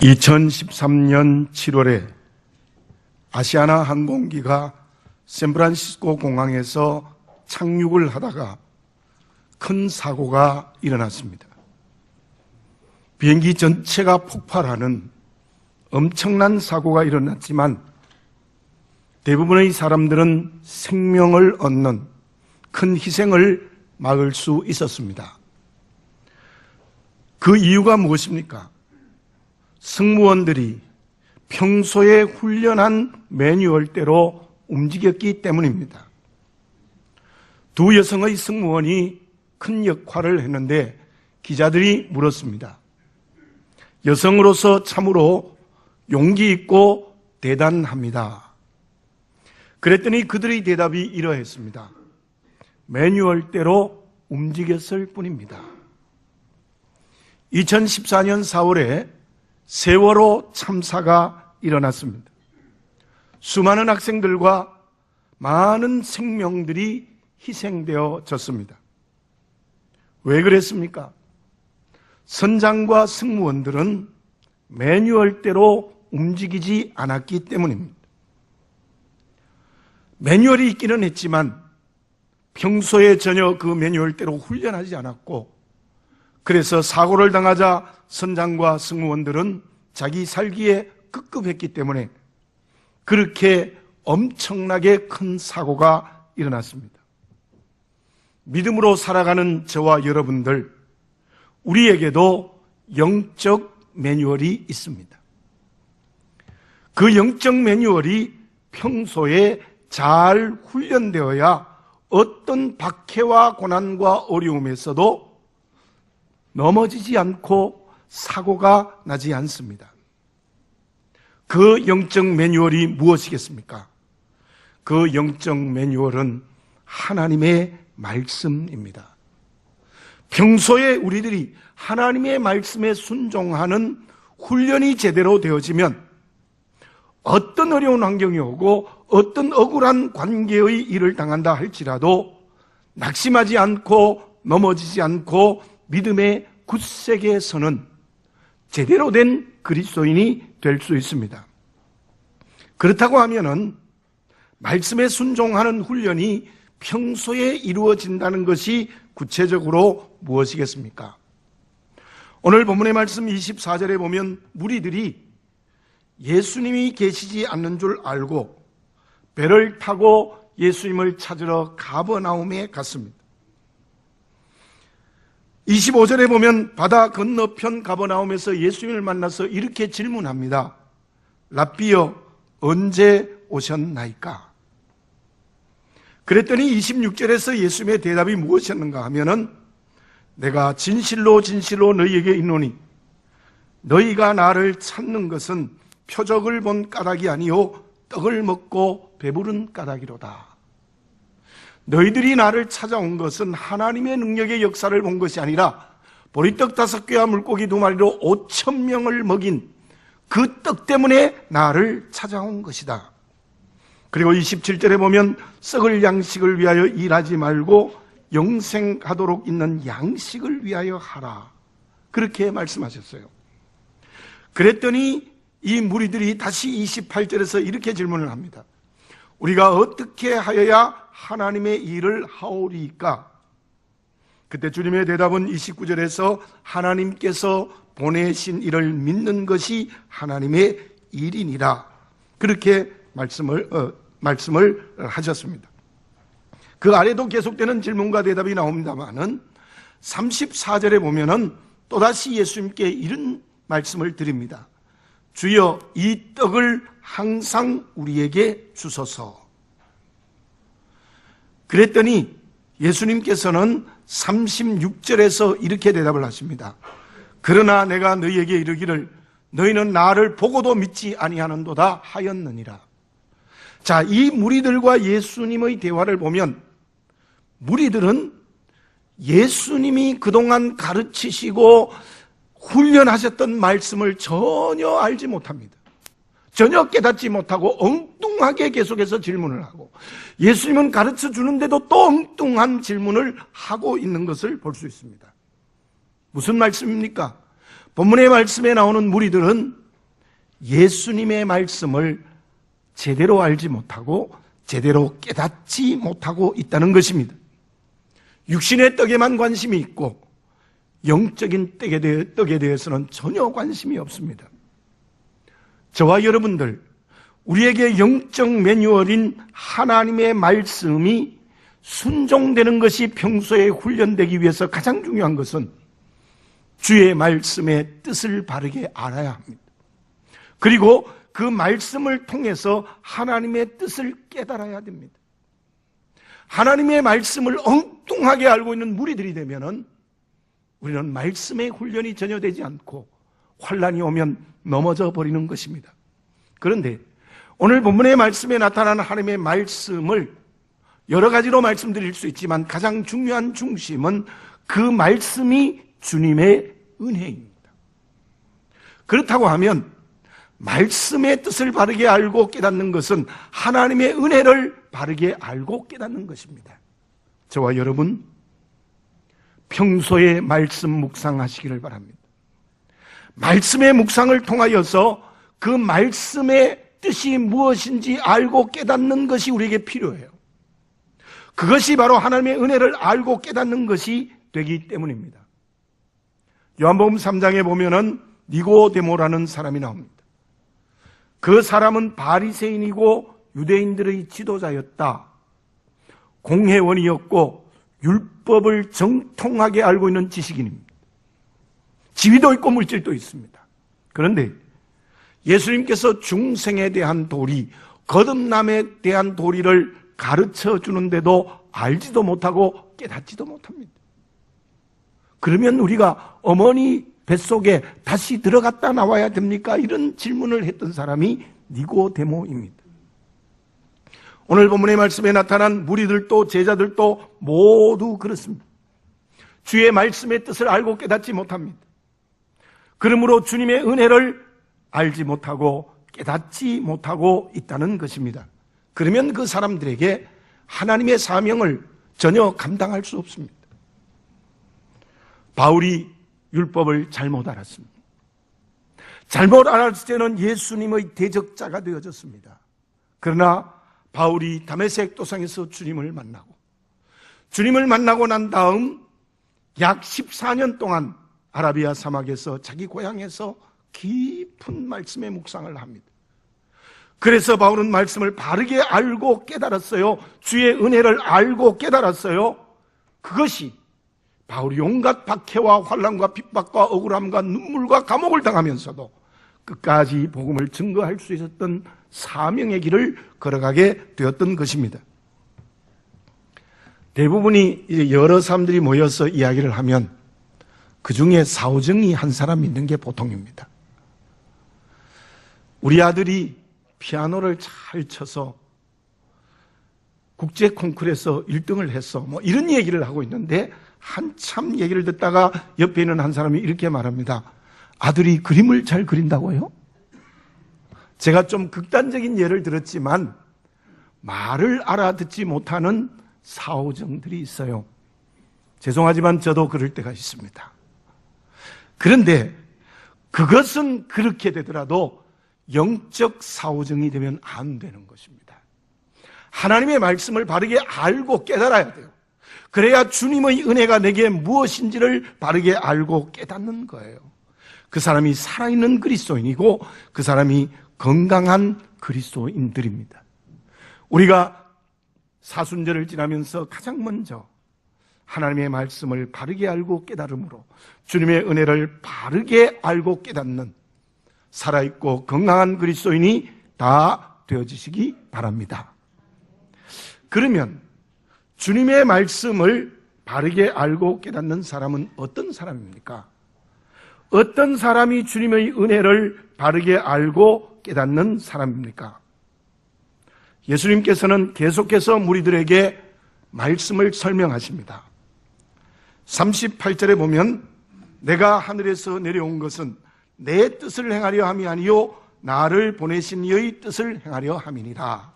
2013년 7월에 아시아나 항공기가 샌프란시스코 공항에서 착륙을 하다가 큰 사고가 일어났습니다. 비행기 전체가 폭발하는 엄청난 사고가 일어났지만 대부분의 사람들은 생명을 얻는 큰 희생을 막을 수 있었습니다. 그 이유가 무엇입니까? 승무원들이 평소에 훈련한 매뉴얼대로 움직였기 때문입니다. 두 여성의 승무원이 큰 역할을 했는데 기자들이 물었습니다. 여성으로서 참으로 용기 있고 대단합니다. 그랬더니 그들의 대답이 이러했습니다. 매뉴얼대로 움직였을 뿐입니다. 2014년 4월에 세월호 참사가 일어났습니다. 수많은 학생들과 많은 생명들이 희생되어졌습니다. 왜 그랬습니까? 선장과 승무원들은 매뉴얼대로 움직이지 않았기 때문입니다. 매뉴얼이 있기는 했지만 평소에 전혀 그 매뉴얼대로 훈련하지 않았고, 그래서 사고를 당하자 선장과 승무원들은 자기 살기에 급급했기 때문에 그렇게 엄청나게 큰 사고가 일어났습니다. 믿음으로 살아가는 저와 여러분들, 우리에게도 영적 매뉴얼이 있습니다. 그 영적 매뉴얼이 평소에 잘 훈련되어야 어떤 박해와 고난과 어려움에서도 넘어지지 않고 사고가 나지 않습니다. 그 영적 매뉴얼이 무엇이겠습니까? 그 영적 매뉴얼은 하나님의 말씀입니다. 평소에 우리들이 하나님의 말씀에 순종하는 훈련이 제대로 되어지면 어떤 어려운 환경이 오고 어떤 억울한 관계의 일을 당한다 할지라도 낙심하지 않고 넘어지지 않고 믿음의 굳세게 서는 제대로 된 그리스도인이 될 수 있습니다. 그렇다고 하면은 말씀에 순종하는 훈련이 평소에 이루어진다는 것이 구체적으로 무엇이겠습니까? 오늘 본문의 말씀 24절에 보면 무리들이 예수님이 계시지 않는 줄 알고 배를 타고 예수님을 찾으러 가버나움에 갔습니다. 25절에 보면 바다 건너편 가버나움에서 예수님을 만나서 이렇게 질문합니다. 랍비여, 언제 오셨나이까? 그랬더니 26절에서 예수님의 대답이 무엇이었는가 하면은 내가 진실로 진실로 너희에게 이르노니 너희가 나를 찾는 것은 표적을 본 까닭이 아니요 떡을 먹고 배부른 까닭이로다. 너희들이 나를 찾아온 것은 하나님의 능력의 역사를 본 것이 아니라 보리떡 5개와 물고기 2마리로 5,000명을 먹인 그 떡 때문에 나를 찾아온 것이다. 그리고 27절에 보면 썩을 양식을 위하여 일하지 말고 영생하도록 있는 양식을 위하여 하라. 그렇게 말씀하셨어요. 그랬더니 이 무리들이 다시 28절에서 이렇게 질문을 합니다. 우리가 어떻게 하여야 하나님의 일을 하오리까? 그때 주님의 대답은 29절에서 하나님께서 보내신 이를 믿는 것이 하나님의 일이니라. 그렇게 말씀을 하셨습니다. 그 아래도 계속되는 질문과 대답이 나옵니다만은 34절에 보면은 또다시 예수님께 이런 말씀을 드립니다. 주여, 이 떡을 항상 우리에게 주소서. 그랬더니 예수님께서는 36절에서 이렇게 대답을 하십니다. 그러나 내가 너희에게 이르기를 너희는 나를 보고도 믿지 아니하는도다 하였느니라. 자, 이 무리들과 예수님의 대화를 보면 무리들은 예수님이 그동안 가르치시고 훈련하셨던 말씀을 전혀 알지 못합니다. 전혀 깨닫지 못하고 엉뚱하게 계속해서 질문을 하고 예수님은 가르쳐 주는데도 또 엉뚱한 질문을 하고 있는 것을 볼 수 있습니다. 무슨 말씀입니까? 본문의 말씀에 나오는 무리들은 예수님의 말씀을 제대로 알지 못하고 제대로 깨닫지 못하고 있다는 것입니다. 육신의 떡에만 관심이 있고 영적인 떡에 대해서는 전혀 관심이 없습니다. 저와 여러분들, 우리에게 영적 매뉴얼인 하나님의 말씀이 순종되는 것이 평소에 훈련되기 위해서 가장 중요한 것은 주의 말씀의 뜻을 바르게 알아야 합니다. 그리고 그 말씀을 통해서 하나님의 뜻을 깨달아야 됩니다. 하나님의 말씀을 엉뚱하게 알고 있는 무리들이 되면은 우리는 말씀의 훈련이 전혀 되지 않고 환난이 오면 넘어져 버리는 것입니다. 그런데 오늘 본문의 말씀에 나타나는 하나님의 말씀을 여러 가지로 말씀드릴 수 있지만 가장 중요한 중심은 그 말씀이 주님의 은혜입니다. 그렇다고 하면 말씀의 뜻을 바르게 알고 깨닫는 것은 하나님의 은혜를 바르게 알고 깨닫는 것입니다. 저와 여러분, 평소에 말씀 묵상하시기를 바랍니다. 말씀의 묵상을 통하여서 그 말씀의 뜻이 무엇인지 알고 깨닫는 것이 우리에게 필요해요. 그것이 바로 하나님의 은혜를 알고 깨닫는 것이 되기 때문입니다. 요한복음 3장에 보면은 니고데모라는 사람이 나옵니다. 그 사람은 바리새인이고 유대인들의 지도자였다. 공회원이었고 율법을 정통하게 알고 있는 지식인입니다. 지위도 있고 물질도 있습니다. 그런데 예수님께서 중생에 대한 도리, 거듭남에 대한 도리를 가르쳐 주는데도 알지도 못하고 깨닫지도 못합니다. 그러면 우리가 어머니 뱃속에 다시 들어갔다 나와야 됩니까? 이런 질문을 했던 사람이 니고데모입니다. 오늘 본문의 말씀에 나타난 무리들도 제자들도 모두 그렇습니다. 주의 말씀의 뜻을 알고 깨닫지 못합니다. 그러므로 주님의 은혜를 알지 못하고 깨닫지 못하고 있다는 것입니다. 그러면 그 사람들에게 하나님의 사명을 전혀 감당할 수 없습니다. 바울이 율법을 잘못 알았습니다. 잘못 알았을 때는 예수님의 대적자가 되어졌습니다. 그러나 바울이 다메섹 도상에서 주님을 만나고 난 다음 약 14년 동안 아라비아 사막에서 자기 고향에서 깊은 말씀의 묵상을 합니다. 그래서 바울은 말씀을 바르게 알고 깨달았어요. 주의 은혜를 알고 깨달았어요. 그것이 바울이 온갖 박해와 환난과 핍박과 억울함과 눈물과 감옥을 당하면서도 끝까지 복음을 증거할 수 있었던 사명의 길을 걸어가게 되었던 것입니다. 대부분이 이제 여러 사람들이 모여서 이야기를 하면 그 중에 사오정이 한 사람 있는 게 보통입니다. 우리 아들이 피아노를 잘 쳐서 국제 콩쿠르에서 1등을 했어. 이런 얘기를 하고 있는데 한참 얘기를 듣다가 옆에 있는 한 사람이 이렇게 말합니다. 아들이 그림을 잘 그린다고요? 제가 좀 극단적인 예를 들었지만 말을 알아듣지 못하는 사오정들이 있어요. 죄송하지만 저도 그럴 때가 있습니다. 그런데 그것은 그렇게 되더라도 영적 사오정이 되면 안 되는 것입니다. 하나님의 말씀을 바르게 알고 깨달아야 돼요. 그래야 주님의 은혜가 내게 무엇인지를 바르게 알고 깨닫는 거예요. 그 사람이 살아있는 그리스도인이고 그 사람이 건강한 그리스도인들입니다. 우리가 사순절을 지나면서 가장 먼저 하나님의 말씀을 바르게 알고 깨달음으로 주님의 은혜를 바르게 알고 깨닫는 살아있고 건강한 그리스도인이 다 되어지시기 바랍니다. 그러면 주님의 말씀을 바르게 알고 깨닫는 사람은 어떤 사람입니까? 어떤 사람이 주님의 은혜를 바르게 알고 깨닫는 사람입니까? 예수님께서는 계속해서 무리들에게 말씀을 설명하십니다. 38절에 보면 내가 하늘에서 내려온 것은 내 뜻을 행하려 함이 아니요 나를 보내신 이의 뜻을 행하려 함이니라.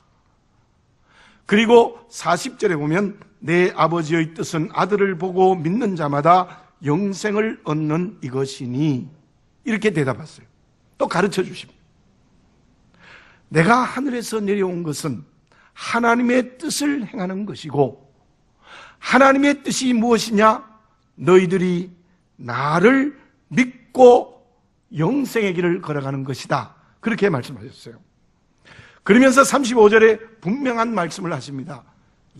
그리고 40절에 보면 내 아버지의 뜻은 아들을 보고 믿는 자마다 영생을 얻는 이것이니 이렇게 대답했어요. 또 가르쳐 주십니다. 내가 하늘에서 내려온 것은 하나님의 뜻을 행하는 것이고, 하나님의 뜻이 무엇이냐? 너희들이 나를 믿고 영생의 길을 걸어가는 것이다. 그렇게 말씀하셨어요. 그러면서 35절에 분명한 말씀을 하십니다.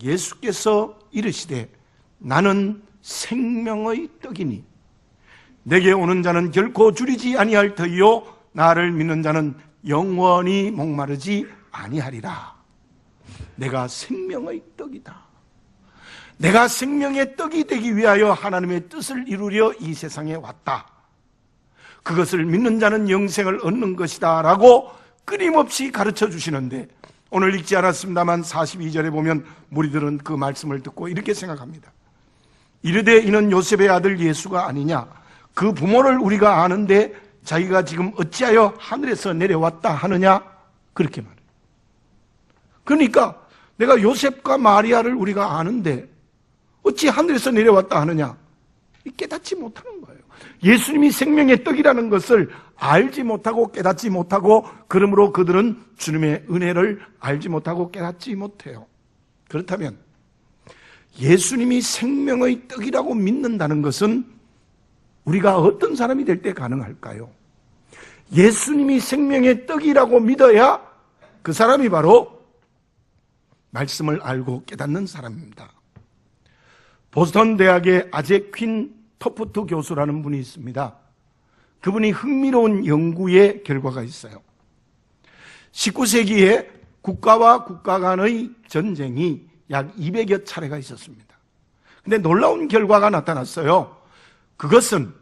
예수께서 이르시되 나는 생명의 떡이니 내게 오는 자는 결코 줄이지 아니할 터이요 나를 믿는 자는 영원히 목마르지 아니하리라. 내가 생명의 떡이다. 내가 생명의 떡이 되기 위하여 하나님의 뜻을 이루려 이 세상에 왔다. 그것을 믿는 자는 영생을 얻는 것이다 라고 끊임없이 가르쳐 주시는데, 오늘 읽지 않았습니다만 42절에 보면 무리들은 그 말씀을 듣고 이렇게 생각합니다. 이르되 이는 요셉의 아들 예수가 아니냐? 그 부모를 우리가 아는데 자기가 지금 어찌하여 하늘에서 내려왔다 하느냐? 그렇게 말해요. 그러니까 내가 요셉과 마리아를 우리가 아는데 어찌 하늘에서 내려왔다 하느냐? 깨닫지 못하는 거예요. 예수님이 생명의 떡이라는 것을 알지 못하고 깨닫지 못하고, 그러므로 그들은 주님의 은혜를 알지 못하고 깨닫지 못해요. 그렇다면 예수님이 생명의 떡이라고 믿는다는 것은 우리가 어떤 사람이 될 때 가능할까요? 예수님이 생명의 떡이라고 믿어야 그 사람이 바로 말씀을 알고 깨닫는 사람입니다. 보스턴 대학의 아제퀸 터프트 교수라는 분이 있습니다. 그분이 흥미로운 연구의 결과가 있어요. 19세기에 국가와 국가 간의 전쟁이 약 200여 차례가 있었습니다. 근데 놀라운 결과가 나타났어요. 그것은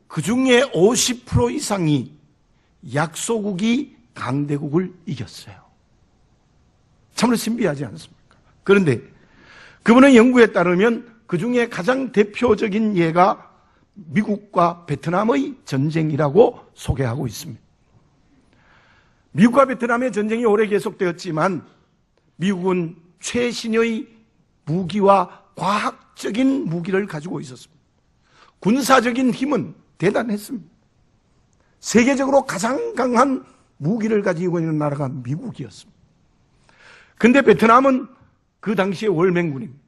그 중에 50% 이상이 약소국이 강대국을 이겼어요. 참으로 신비하지 않습니까? 그런데 그분의 연구에 따르면 그 중에 가장 대표적인 예가 미국과 베트남의 전쟁이라고 소개하고 있습니다. 미국과 베트남의 전쟁이 오래 계속되었지만 미국은 최신의 무기와 과학적인 무기를 가지고 있었습니다. 군사적인 힘은 대단했습니다. 세계적으로 가장 강한 무기를 가지고 있는 나라가 미국이었습니다. 그런데 베트남은 그 당시의 월맹군입니다.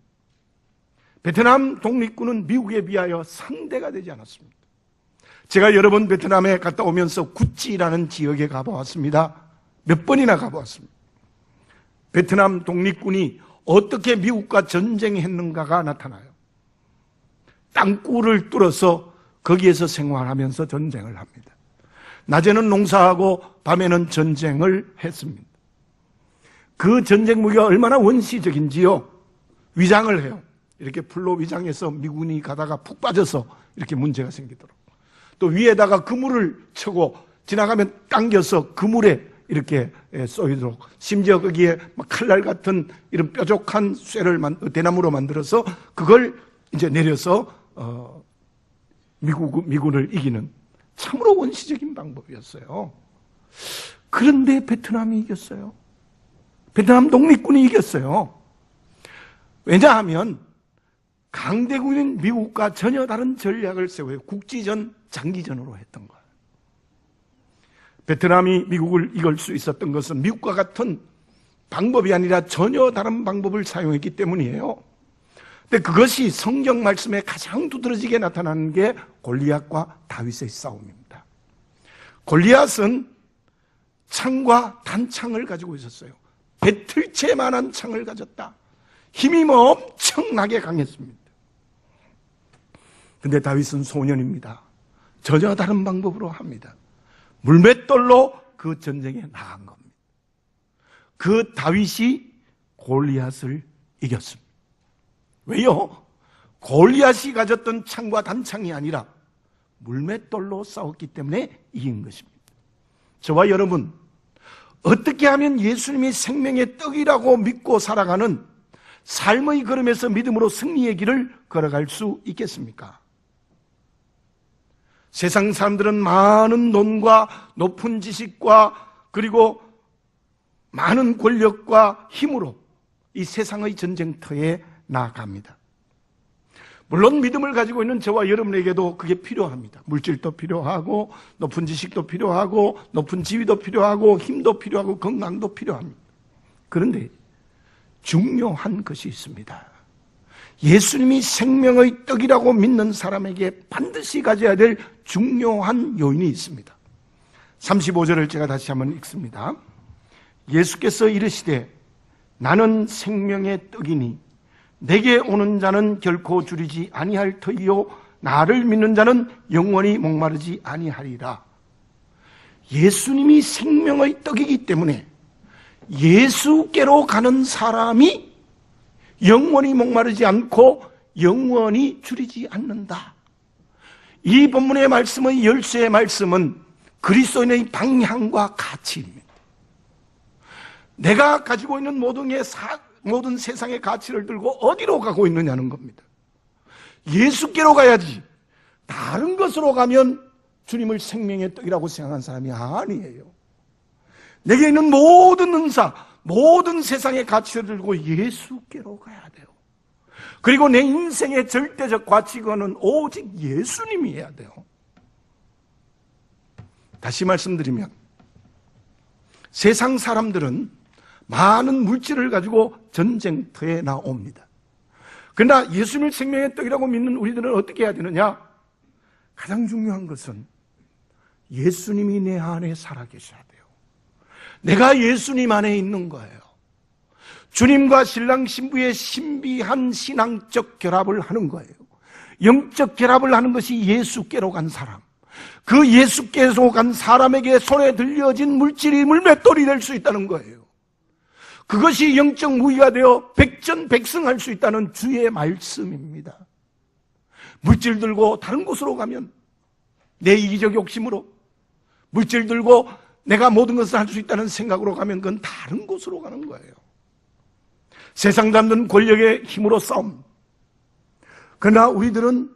베트남 독립군은 미국에 비하여 상대가 되지 않았습니다. 제가 여러 번 베트남에 갔다 오면서 구찌라는 지역에 가보았습니다. 몇 번이나 가보았습니다. 베트남 독립군이 어떻게 미국과 전쟁했는가가 나타나요. 땅굴을 뚫어서 거기에서 생활하면서 전쟁을 합니다. 낮에는 농사하고 밤에는 전쟁을 했습니다. 그 전쟁 무기가 얼마나 원시적인지요. 위장을 해요. 이렇게 풀로 위장해서 미군이 가다가 푹 빠져서 이렇게 문제가 생기도록. 또 위에다가 그물을 쳐고 지나가면 당겨서 그물에 이렇게 쏘이도록. 심지어 거기에 칼날 같은 이런 뾰족한 쇠를 대나무로 만들어서 그걸 이제 내려서 미군을 이기는 참으로 원시적인 방법이었어요. 그런데 베트남이 이겼어요. 베트남 독립군이 이겼어요. 왜냐하면 강대국인 미국과 전혀 다른 전략을 세워요. 국지전, 장기전으로 했던 거예요. 베트남이 미국을 이길 수 있었던 것은 미국과 같은 방법이 아니라 전혀 다른 방법을 사용했기 때문이에요. 근데 그것이 성경 말씀에 가장 두드러지게 나타나는 게 골리앗과 다윗의 싸움입니다. 골리앗은 창과 단창을 가지고 있었어요. 배틀채만한 창을 가졌다. 힘이 엄청나게 강했습니다. 근데 다윗은 소년입니다. 전혀 다른 방법으로 합니다. 물맷돌로 그 전쟁에 나간 겁니다. 그 다윗이 골리앗을 이겼습니다. 왜요? 골리앗이 가졌던 창과 단창이 아니라 물맷돌로 싸웠기 때문에 이긴 것입니다. 저와 여러분, 어떻게 하면 예수님이 생명의 떡이라고 믿고 살아가는 삶의 걸음에서 믿음으로 승리의 길을 걸어갈 수 있겠습니까? 세상 사람들은 많은 돈과 높은 지식과 그리고 많은 권력과 힘으로 이 세상의 전쟁터에 나아갑니다. 물론 믿음을 가지고 있는 저와 여러분에게도 그게 필요합니다. 물질도 필요하고 높은 지식도 필요하고 높은 지위도 필요하고 힘도 필요하고 건강도 필요합니다. 그런데 중요한 것이 있습니다. 예수님이 생명의 떡이라고 믿는 사람에게 반드시 가져야 될 중요한 요인이 있습니다. 35절을 제가 다시 한번 읽습니다. 예수께서 이르시되 나는 생명의 떡이니 내게 오는 자는 결코 줄이지 아니할 터이요 나를 믿는 자는 영원히 목마르지 아니하리라. 예수님이 생명의 떡이기 때문에 예수께로 가는 사람이 영원히 목마르지 않고 영원히 줄이지 않는다. 이 본문의 말씀의 열쇠의 말씀은 그리스도인의 방향과 가치입니다. 내가 가지고 있는 모든 세상의 가치를 들고 어디로 가고 있느냐는 겁니다. 예수께로 가야지. 다른 것으로 가면 주님을 생명의 떡이라고 생각한 사람이 아니에요. 내게 있는 모든 은사, 모든 세상의 가치를 들고 예수께로 가야 돼요. 그리고 내 인생의 절대적 가치관은 오직 예수님이어야 돼요. 다시 말씀드리면 세상 사람들은 많은 물질을 가지고 전쟁터에 나옵니다. 그러나 예수님을 생명의 떡이라고 믿는 우리들은 어떻게 해야 되느냐? 가장 중요한 것은 예수님이 내 안에 살아계셔야 돼요. 내가 예수님 안에 있는 거예요. 주님과 신랑 신부의 신비한 신앙적 결합을 하는 거예요. 영적 결합을 하는 것이 예수께로 간 사람. 그 예수께로 간 사람에게 손에 들려진 물질이 물맷돌이 될 수 있다는 거예요. 그것이 영적 무기가 되어 백전백승할 수 있다는 주의 말씀입니다. 물질 들고 다른 곳으로 가면 내 이기적 욕심으로, 물질 들고 내가 모든 것을 할 수 있다는 생각으로 가면 그건 다른 곳으로 가는 거예요. 세상 사람들은 권력의 힘으로 싸움. 그러나 우리들은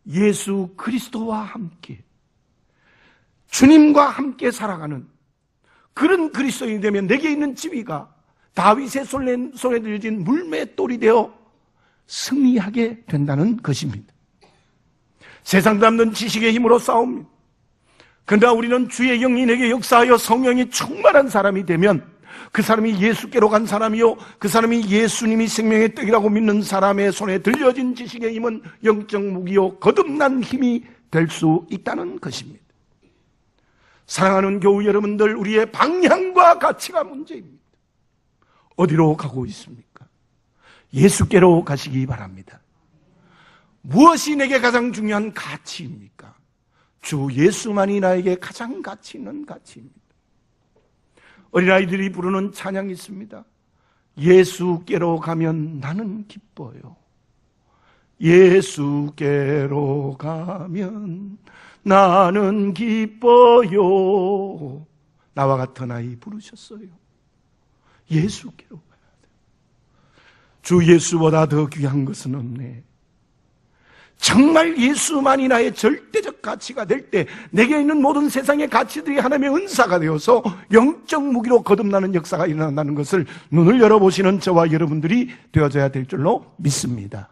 예수 그리스도와 함께 주님과 함께 살아가는 그런 그리스도인이 되면 내게 있는 지위가 다윗의 손에 들려진 물맷돌이 되어 승리하게 된다는 것입니다. 세상 사람들은 지식의 힘으로 싸웁니다. 그러나 우리는 주의 영이 내게 역사하여 성령이 충만한 사람이 되면 그 사람이 예수께로 간 사람이요, 그 사람이 예수님이 생명의 떡이라고 믿는 사람의 손에 들려진 지식의 힘은 영적 무기요 거듭난 힘이 될 수 있다는 것입니다. 사랑하는 교우 여러분들, 우리의 방향과 가치가 문제입니다. 어디로 가고 있습니까? 예수께로 가시기 바랍니다. 무엇이 내게 가장 중요한 가치입니까? 주 예수만이 나에게 가장 가치 있는 가치입니다. 어린아이들이 부르는 찬양이 있습니다. 예수께로 가면 나는 기뻐요. 예수께로 가면 나는 기뻐요. 나와 같은 아이 부르셨어요. 예수께로 가야 돼요. 주 예수보다 더 귀한 것은 없네. 정말 예수만이 나의 절대적 가치가 될 때 내게 있는 모든 세상의 가치들이 하나님의 은사가 되어서 영적 무기로 거듭나는 역사가 일어난다는 것을 눈을 열어보시는 저와 여러분들이 되어져야 될 줄로 믿습니다.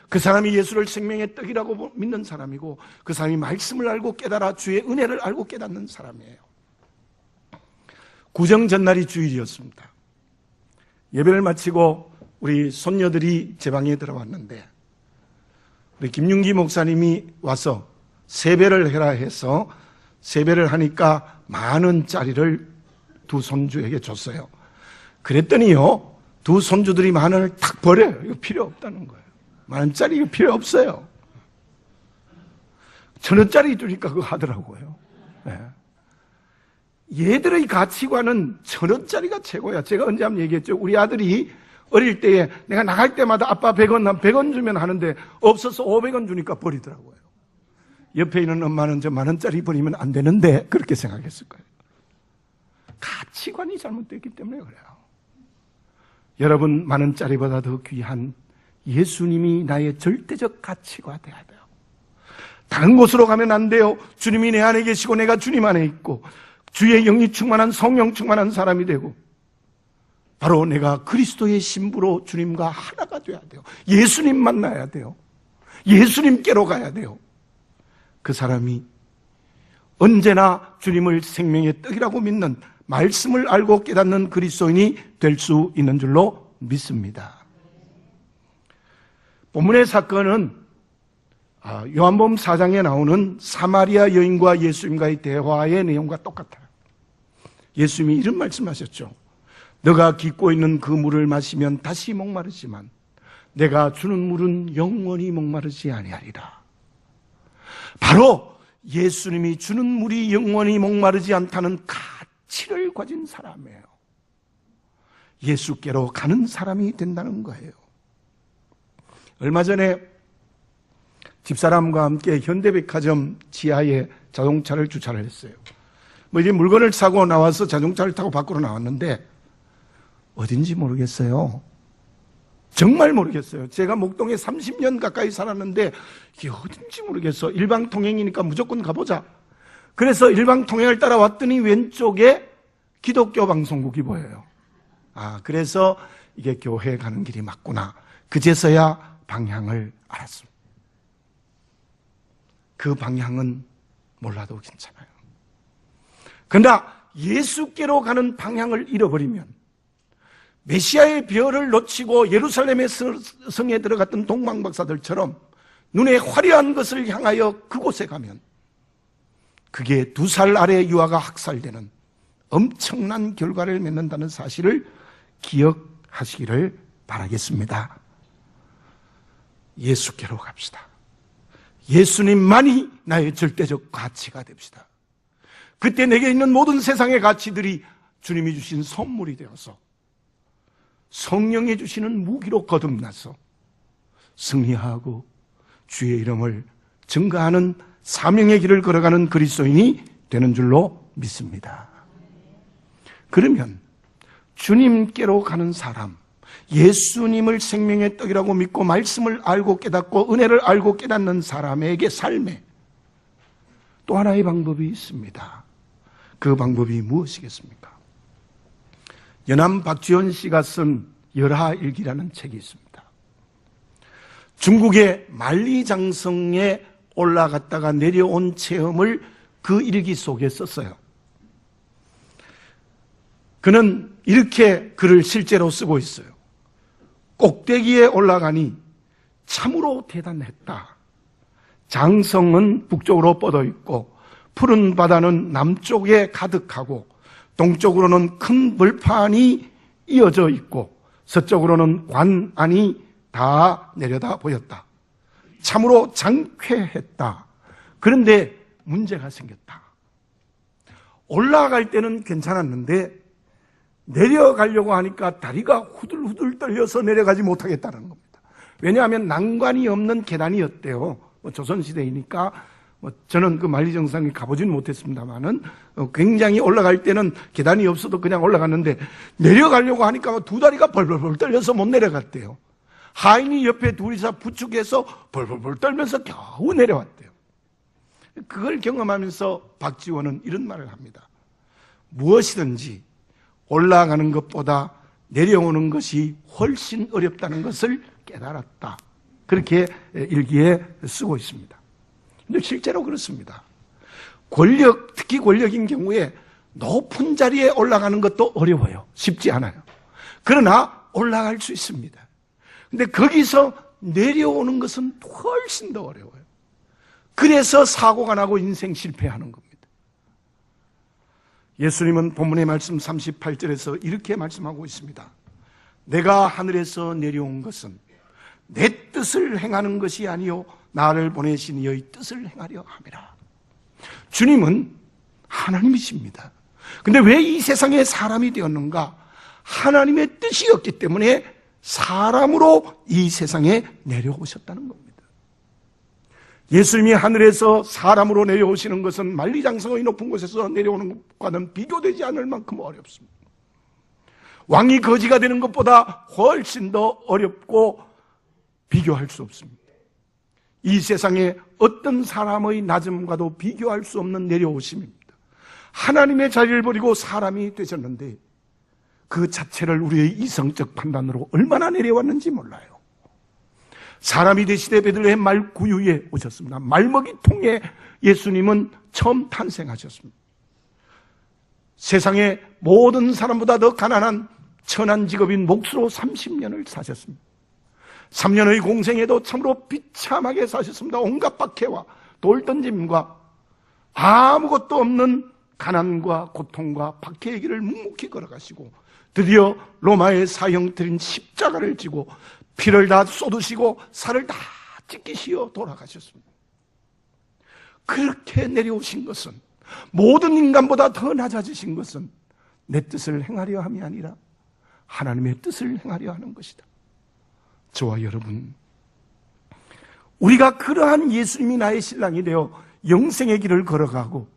그 사람이 예수를 생명의 떡이라고 믿는 사람이고 그 사람이 말씀을 알고 깨달아 주의 은혜를 알고 깨닫는 사람이에요. 구정 전날이 주일이었습니다. 예배를 마치고 우리 손녀들이 제 방에 들어왔는데 우리 김윤기 목사님이 와서 세배를 해라 해서 세배를 하니까 10,000원짜리를 두 손주에게 줬어요. 그랬더니요, 두 손주들이 10,000원을 탁 버려요. 이거 필요 없다는 거예요. 10,000원짜리 이거 필요 없어요. 1,000원짜리 주니까 그거 하더라고요. 네. 얘들의 가치관은 1,000원짜리가 최고야. 제가 언제 한번 얘기했죠. 우리 아들이 어릴 때에 내가 나갈 때마다 아빠 100원, 난 100원 주면 하는데 없어서 500원 주니까 버리더라고요. 옆에 있는 엄마는 저 10,000원짜리 버리면 안 되는데 그렇게 생각했을 거예요. 가치관이 잘못됐기 때문에 그래요. 여러분, 10,000원짜리보다 더 귀한 예수님이 나의 절대적 가치가 돼야 돼요. 다른 곳으로 가면 안 돼요. 주님이 내 안에 계시고 내가 주님 안에 있고 주의 영이 충만한 성령 충만한 사람이 되고 바로 내가 그리스도의 신부로 주님과 하나가 돼야 돼요. 예수님 만나야 돼요. 예수님께로 가야 돼요. 그 사람이 언제나 주님을 생명의 떡이라고 믿는, 말씀을 알고 깨닫는 그리스도인이 될 수 있는 줄로 믿습니다. 본문의 사건은 요한복음 4장에 나오는 사마리아 여인과 예수님과의 대화의 내용과 똑같아요. 예수님이 이런 말씀하셨죠. 너가 깃고 있는 그 물을 마시면 다시 목마르지만 내가 주는 물은 영원히 목마르지 아니하리라. 바로 예수님이 주는 물이 영원히 목마르지 않다는 가치를 가진 사람이에요. 예수께로 가는 사람이 된다는 거예요. 얼마 전에 집사람과 함께 현대백화점 지하에 자동차를 주차를 했어요. 이제 물건을 사고 나와서 자동차를 타고 밖으로 나왔는데 어딘지 모르겠어요. 정말 모르겠어요. 제가 목동에 30년 가까이 살았는데 이게 어딘지 모르겠어. 일방통행이니까 무조건 가보자. 그래서 일방통행을 따라왔더니 왼쪽에 기독교 방송국이 보여요. 그래서 이게 교회 가는 길이 맞구나. 그제서야 방향을 알았습니다. 그 방향은 몰라도 괜찮아요. 그러나 예수께로 가는 방향을 잃어버리면, 메시아의 별을 놓치고 예루살렘의 성에 들어갔던 동방박사들처럼 눈에 화려한 것을 향하여 그곳에 가면 그게 2살 아래 유아가 학살되는 엄청난 결과를 맺는다는 사실을 기억하시기를 바라겠습니다. 예수께로 갑시다. 예수님만이 나의 절대적 가치가 됩시다. 그때 내게 있는 모든 세상의 가치들이 주님이 주신 선물이 되어서 성령이 주시는 무기로 거듭나서 승리하고 주의 이름을 증거하는 사명의 길을 걸어가는 그리스도인이 되는 줄로 믿습니다. 그러면 주님께로 가는 사람, 예수님을 생명의 떡이라고 믿고 말씀을 알고 깨닫고 은혜를 알고 깨닫는 사람에게 삶에 또 하나의 방법이 있습니다. 그 방법이 무엇이겠습니까? 연암 박지원 씨가 쓴 열하일기라는 책이 있습니다. 중국의 만리장성에 올라갔다가 내려온 체험을 그 일기 속에 썼어요. 그는 이렇게 글을 실제로 쓰고 있어요. 꼭대기에 올라가니 참으로 대단했다. 장성은 북쪽으로 뻗어 있고 푸른 바다는 남쪽에 가득하고 동쪽으로는 큰 벌판이 이어져 있고 서쪽으로는 관 안이 다 내려다 보였다. 참으로 장쾌했다. 그런데 문제가 생겼다. 올라갈 때는 괜찮았는데 내려가려고 하니까 다리가 후들후들 떨려서 내려가지 못하겠다는 겁니다. 왜냐하면 난관이 없는 계단이었대요. 조선시대이니까 저는 그 만리정상에 가보지는 못했습니다만은 굉장히 올라갈 때는 계단이 없어도 그냥 올라갔는데 내려가려고 하니까 두 다리가 벌벌벌 떨려서 못 내려갔대요. 하인이 옆에 둘이서 부축해서 벌벌벌 떨면서 겨우 내려왔대요. 그걸 경험하면서 박지원은 이런 말을 합니다. 무엇이든지 올라가는 것보다 내려오는 것이 훨씬 어렵다는 것을 깨달았다. 그렇게 일기에 쓰고 있습니다. 근데 실제로 그렇습니다. 권력, 특히 권력인 경우에 높은 자리에 올라가는 것도 어려워요. 쉽지 않아요. 그러나 올라갈 수 있습니다. 근데 거기서 내려오는 것은 훨씬 더 어려워요. 그래서 사고가 나고 인생 실패하는 겁니다. 예수님은 본문의 말씀 38절에서 이렇게 말씀하고 있습니다. 내가 하늘에서 내려온 것은 내 뜻을 행하는 것이 아니요 나를 보내신 이의 뜻을 행하려 함이라. 주님은 하나님이십니다. 근데 왜 이 세상에 사람이 되었는가? 하나님의 뜻이었기 때문에 사람으로 이 세상에 내려오셨다는 겁니다. 예수님이 하늘에서 사람으로 내려오시는 것은 만리장성의 높은 곳에서 내려오는 것과는 비교되지 않을 만큼 어렵습니다. 왕이 거지가 되는 것보다 훨씬 더 어렵고 비교할 수 없습니다. 이 세상에 어떤 사람의 낮음과도 비교할 수 없는 내려오심입니다. 하나님의 자리를 버리고 사람이 되셨는데 그 자체를 우리의 이성적 판단으로 얼마나 내려왔는지 몰라요. 사람이 되시되 베들레헴 말 구유에 오셨습니다. 말먹이통에 예수님은 처음 탄생하셨습니다. 세상의 모든 사람보다 더 가난한 천한 직업인 목수로 30년을 사셨습니다. 3년의 공생에도 참으로 비참하게 사셨습니다. 온갖 박해와 돌던짐과 아무것도 없는 가난과 고통과 박해의 길을 묵묵히 걸어가시고 드디어 로마의 사형들인 십자가를 지고 피를 다 쏟으시고 살을 다 찢기시어 돌아가셨습니다. 그렇게 내려오신 것은, 모든 인간보다 더 낮아지신 것은 내 뜻을 행하려 함이 아니라 하나님의 뜻을 행하려 하는 것이다. 저와 여러분, 우리가 그러한 예수님이 나의 신랑이 되어 영생의 길을 걸어가고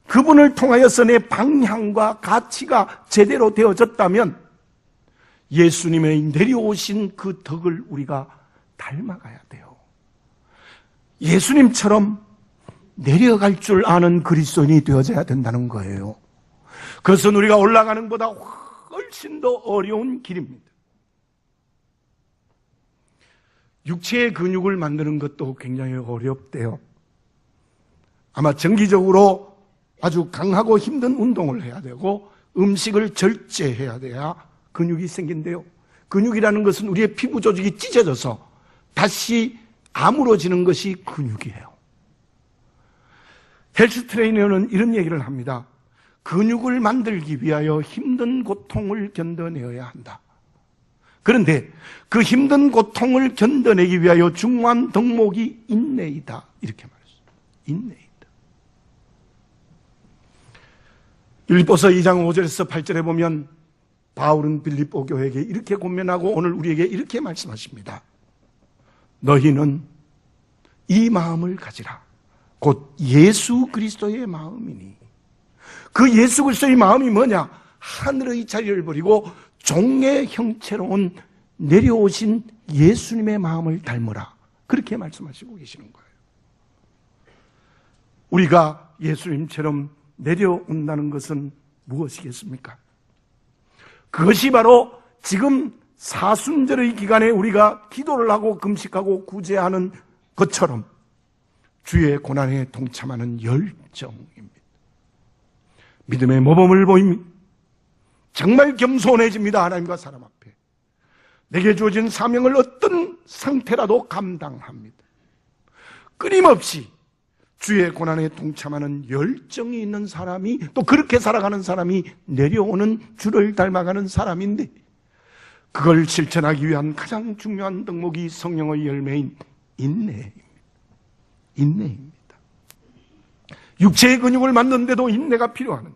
그분을 통하여서 내 방향과 가치가 제대로 되어졌다면 예수님의 내려오신 그 덕을 우리가 닮아가야 돼요. 예수님처럼 내려갈 줄 아는 그리스도인이 되어져야 된다는 거예요. 그것은 우리가 올라가는 것보다 훨씬 더 어려운 길입니다. 육체의 근육을 만드는 것도 굉장히 어렵대요. 아마 정기적으로 아주 강하고 힘든 운동을 해야 되고 음식을 절제해야 돼야 근육이 생긴대요. 근육이라는 것은 우리의 피부 조직이 찢어져서 다시 아물어지는 것이 근육이에요. 헬스 트레이너는 이런 얘기를 합니다. 근육을 만들기 위하여 힘든 고통을 견뎌내어야 한다. 그런데 그 힘든 고통을 견뎌내기 위하여 중요한 덕목이 인내이다. 이렇게 말했어요. 인내이다. 빌립보서 2장 5절에서 8절에 보면 바울은 빌립보 교회에게 이렇게 권면하고 오늘 우리에게 이렇게 말씀하십니다. 너희는 이 마음을 가지라. 곧 예수 그리스도의 마음이니. 그 예수 그리스도의 마음이 뭐냐? 하늘의 자리를 버리고 종의 형체로 온 내려오신 예수님의 마음을 닮으라. 그렇게 말씀하시고 계시는 거예요. 우리가 예수님처럼 내려온다는 것은 무엇이겠습니까? 그것이 바로 지금 사순절의 기간에 우리가 기도를 하고 금식하고 구제하는 것처럼 주의 고난에 동참하는 열정입니다. 믿음의 모범을 보입니다. 정말 겸손해집니다. 하나님과 사람 앞에. 내게 주어진 사명을 어떤 상태라도 감당합니다. 끊임없이 주의 고난에 동참하는 열정이 있는 사람이, 또 그렇게 살아가는 사람이 내려오는 주를 닮아가는 사람인데, 그걸 실천하기 위한 가장 중요한 덕목이 성령의 열매인 인내입니다. 인내입니다. 육체의 근육을 만드는데도 인내가 필요하는,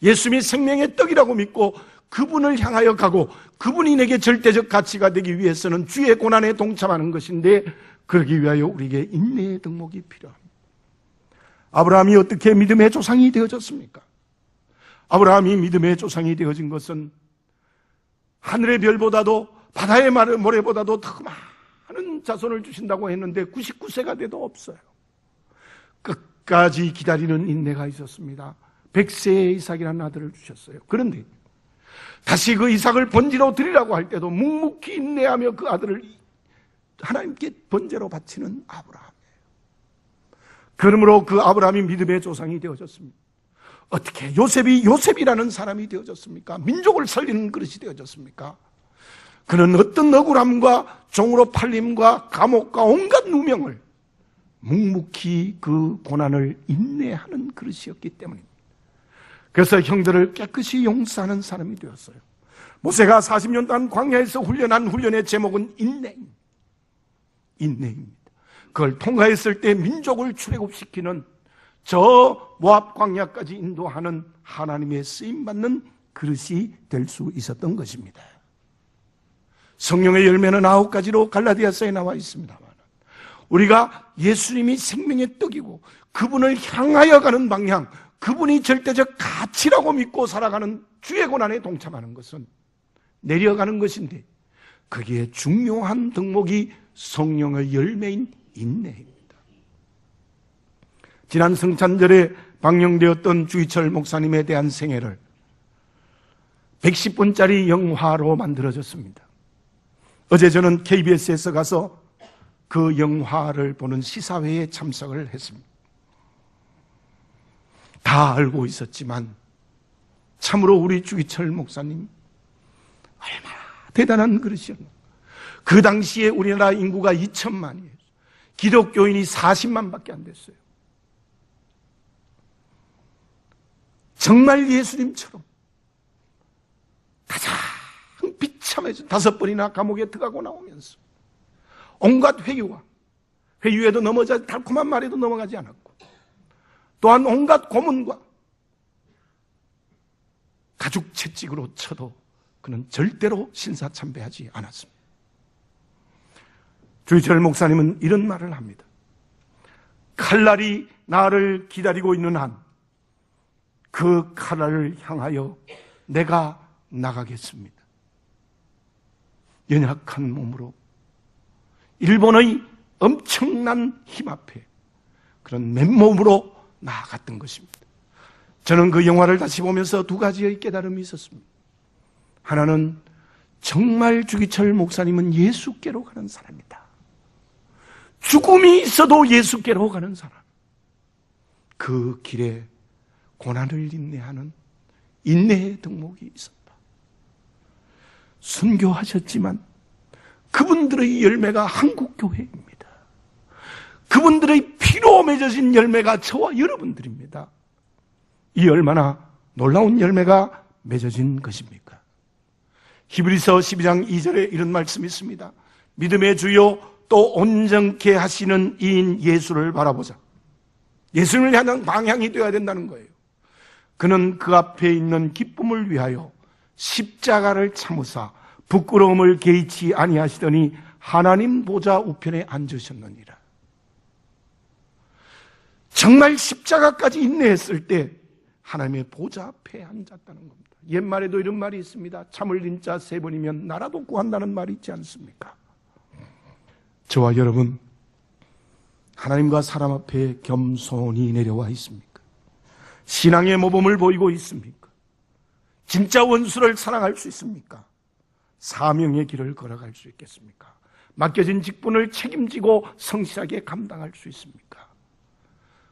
예수님이 생명의 떡이라고 믿고 그분을 향하여 가고 그분이 내게 절대적 가치가 되기 위해서는 주의 고난에 동참하는 것인데, 그러기 위하여 우리에게 인내의 덕목이 필요합니다. 아브라함이 어떻게 믿음의 조상이 되어졌습니까? 아브라함이 믿음의 조상이 되어진 것은 하늘의 별보다도 바다의 모래보다도 더 많은 자손을 주신다고 했는데 99세가 돼도 없어요. 끝까지 기다리는 인내가 있었습니다. 100세의 이삭이라는 아들을 주셨어요. 그런데 다시 그 이삭을 번제로 드리라고 할 때도 묵묵히 인내하며 그 아들을 하나님께 번제로 바치는 아브라함이에요. 그러므로 그 아브라함이 믿음의 조상이 되어졌습니다. 어떻게 요셉이 요셉이라는 사람이 되어졌습니까? 민족을 살리는 그릇이 되어졌습니까? 그는 어떤 억울함과 종으로 팔림과 감옥과 온갖 누명을 묵묵히 그 고난을 인내하는 그릇이었기 때문입니다. 그래서 형들을 깨끗이 용서하는 사람이 되었어요. 모세가 40년 동안 광야에서 훈련한 훈련의 제목은 인내입니다. 인내입니다. 그걸 통과했을 때 민족을 출애굽시키는 저 모압 광야까지 인도하는 하나님의 쓰임받는 그릇이 될 수 있었던 것입니다. 성령의 열매는 9가지로 갈라디아서에 나와 있습니다만, 우리가 예수님이 생명의 떡이고 그분을 향하여 가는 방향, 그분이 절대적 가치라고 믿고 살아가는 주의 고난에 동참하는 것은 내려가는 것인데, 거기에 중요한 덕목이 성령의 열매인 인내입니다. 지난 성찬절에 방영되었던 주희철 목사님에 대한 생애를 110분짜리 영화로 만들어졌습니다. 어제 저는 KBS에서 가서 그 영화를 보는 시사회에 참석을 했습니다. 다 알고 있었지만 참으로 우리 주기철 목사님 얼마나 대단한 그릇이었나. 그 당시에 우리나라 인구가 2천만이에요. 기독교인이 40만밖에 안 됐어요. 정말 예수님처럼 가장 비참해서 5번이나 감옥에 들어가고 나오면서 온갖 회유와 회유에도 넘어져 달콤한 말에도 넘어가지 않았고, 또한 온갖 고문과 가죽 채찍으로 쳐도 그는 절대로 신사참배하지 않았습니다. 주기철 목사님은 이런 말을 합니다. 칼날이 나를 기다리고 있는 한 그 칼날을 향하여 내가 나가겠습니다. 연약한 몸으로 일본의 엄청난 힘 앞에 그런 맨몸으로 나아갔던 것입니다. 저는 그 영화를 다시 보면서 두 가지의 깨달음이 있었습니다. 하나는 정말 주기철 목사님은 예수께로 가는 사람이다. 죽음이 있어도 예수께로 가는 사람. 그 길에 고난을 인내하는 인내의 덕목이 있었다. 순교하셨지만 그분들의 열매가 한국교회입니다. 그분들의 피로 맺어진 열매가 저와 여러분들입니다. 이 얼마나 놀라운 열매가 맺어진 것입니까? 히브리서 12장 2절에 이런 말씀이 있습니다. 믿음의 주요 또 온전케 하시는 이인 예수를 바라보자. 예수님을 향한 방향이 되어야 된다는 거예요. 그는 그 앞에 있는 기쁨을 위하여 십자가를 참으사 부끄러움을 개의치 아니하시더니 하나님 보좌 우편에 앉으셨느니라. 정말 십자가까지 인내했을 때 하나님의 보좌 앞에 앉았다는 겁니다. 옛말에도 이런 말이 있습니다. 참을 인자 3번이면 나라도 구한다는 말이 있지 않습니까? 저와 여러분, 하나님과 사람 앞에 겸손히 내려와 있습니까? 신앙의 모범을 보이고 있습니까? 진짜 원수를 사랑할 수 있습니까? 사명의 길을 걸어갈 수 있겠습니까? 맡겨진 직분을 책임지고 성실하게 감당할 수 있습니까?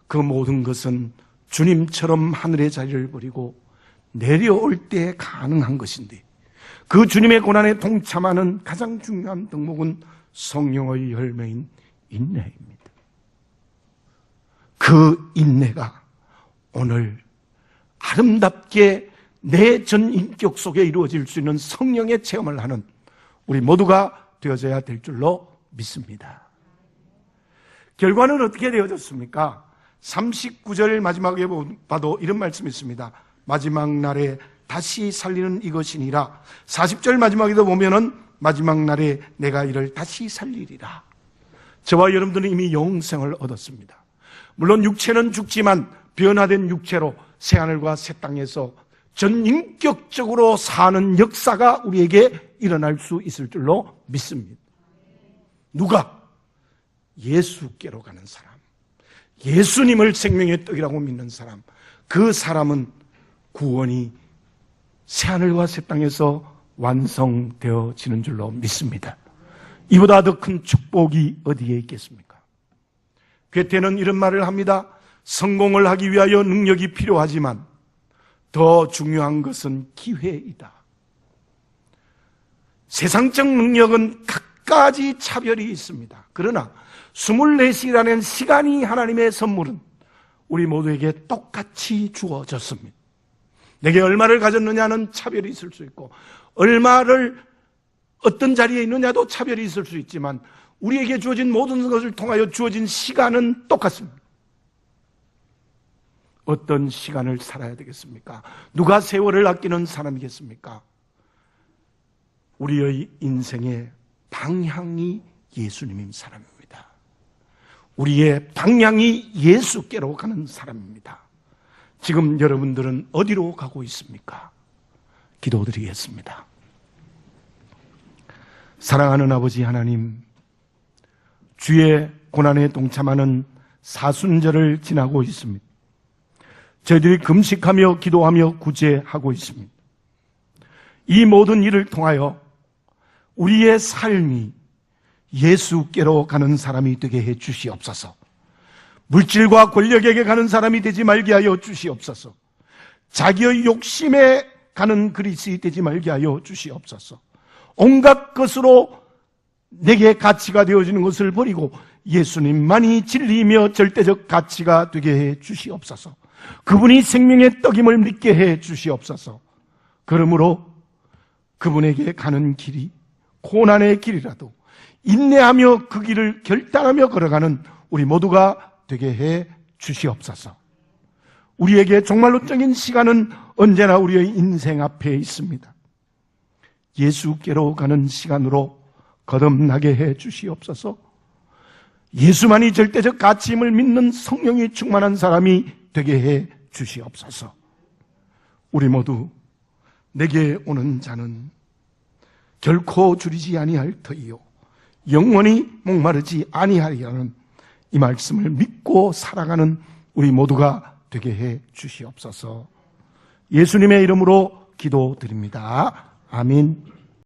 그 모든 것은 주님처럼 하늘의 자리를 버리고 내려올 때 가능한 것인데, 그 주님의 고난에 동참하는 가장 중요한 덕목은 성령의 열매인 인내입니다. 그 인내가 오늘 아름답게 내 전 인격 속에 이루어질 수 있는 성령의 체험을 하는 우리 모두가 되어져야 될 줄로 믿습니다. 결과는 어떻게 되어졌습니까? 39절 마지막에 봐도 이런 말씀이 있습니다. 마지막 날에 다시 살리는 이것이니라. 40절 마지막에도 보면은 마지막 날에 내가 이를 다시 살리리라. 저와 여러분들은 이미 영생을 얻었습니다. 물론 육체는 죽지만 변화된 육체로 새하늘과 새 땅에서 전인격적으로 사는 역사가 우리에게 일어날 수 있을 줄로 믿습니다. 누가? 예수께로 가는 사람, 예수님을 생명의 떡이라고 믿는 사람, 그 사람은 구원이 새하늘과 새 땅에서 완성되어지는 줄로 믿습니다. 이보다 더 큰 축복이 어디에 있겠습니까? 괴테는 이런 말을 합니다. 성공을 하기 위하여 능력이 필요하지만 더 중요한 것은 기회이다. 세상적 능력은 각가지 차별이 있습니다. 그러나 24시라는 시간이 하나님의 선물은 우리 모두에게 똑같이 주어졌습니다. 내게 얼마를 가졌느냐는 차별이 있을 수 있고, 얼마를 어떤 자리에 있느냐도 차별이 있을 수 있지만, 우리에게 주어진 모든 것을 통하여 주어진 시간은 똑같습니다. 어떤 시간을 살아야 되겠습니까? 누가 세월을 아끼는 사람이겠습니까? 우리의 인생의 방향이 예수님인 사람입니다. 우리의 방향이 예수께로 가는 사람입니다. 지금 여러분들은 어디로 가고 있습니까? 기도드리겠습니다. 사랑하는 아버지 하나님, 주의 고난에 동참하는 사순절을 지나고 있습니다. 저희들이 금식하며 기도하며 구제하고 있습니다. 이 모든 일을 통하여 우리의 삶이 예수께로 가는 사람이 되게 해 주시옵소서. 물질과 권력에게 가는 사람이 되지 말게 하여 주시옵소서. 자기의 욕심에 가는 그리스도인이 되지 말게 하여 주시옵소서. 온갖 것으로 내게 가치가 되어지는 것을 버리고 예수님만이 진리이며 절대적 가치가 되게 해 주시옵소서. 그분이 생명의 떡임을 믿게 해 주시옵소서. 그러므로 그분에게 가는 길이 고난의 길이라도 인내하며 그 길을 결단하며 걸어가는 우리 모두가 되게 해 주시옵소서. 우리에게 종말론적인 시간은 언제나 우리의 인생 앞에 있습니다. 예수께로 가는 시간으로 거듭나게 해 주시옵소서. 예수만이 절대적 가치임을 믿는 성령이 충만한 사람이 되게 해 주시옵소서. 우리 모두 내게 오는 자는 결코 줄이지 아니할 터이요 영원히 목마르지 아니하리라는 이 말씀을 믿고 살아가는 우리 모두가 되게 해 주시옵소서. 예수님의 이름으로 기도드립니다. 아멘.